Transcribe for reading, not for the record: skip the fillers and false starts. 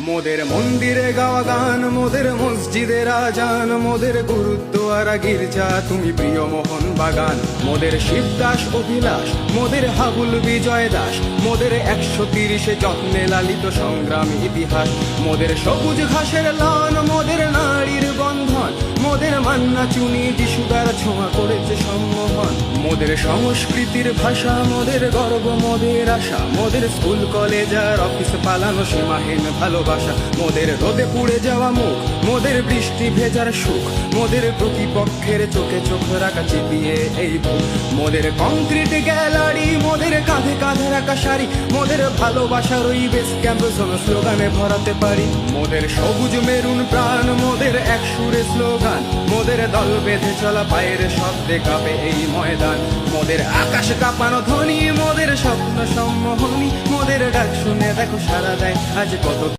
মোদের মন্দিরে গাওয়া গান, মোদের মসজিদের আজান, মোদের গুরুদ্বারা গির্জা তুমি প্রিয় মোহন বাগান। মোদের শিবদাস অভিলাষ, মোদের হাবুল বিজয় দাস, মোদের 130 যত্নে লালিত সংগ্রাম ইতিহাস। মোদের সবুজ ঘাসের লন, মোদের নারীর বন্ধন, মোদের মান্না চুনি যিশুদার ছোঁয়া করেছে সম্মোহন। মোদের সংস্কৃতির ভাষা, মোদের গর্ব, মোদের আশা, মোদের স্কুল কলেজ আর অফিস পালানো সীমাহীন ভালোবাসা। মোদের রোদে পুড়ে যাওয়া মুখ, মোদের বৃষ্টি ভেজার সুখ, মোদের প্রতিপক্ষের চোখে চোখ রাখা চিপিয়ে এই বুক। মোদের কংক্রিট গ্যালারি, মোদের কাঁধে কাঁধে রাখা শাড়ি, মোদের ভালোবাসার ওই বেস ক্যাম্প স্লোগানে ভরাতে পারি। মোদের সবুজ মেরুন প্রাণ, মোদের এক সুরে স্লোগান, মোদের দল বেঁধে চলা পায়ের শব্দে কাঁপে এই ময়দান। মোদের আকাশ কাঁপানো ধ্বনি, মোদের স্বপ্ন সম্মোহনী, মোদের ডাক শুনে দেখো সারা দেয় আজ কত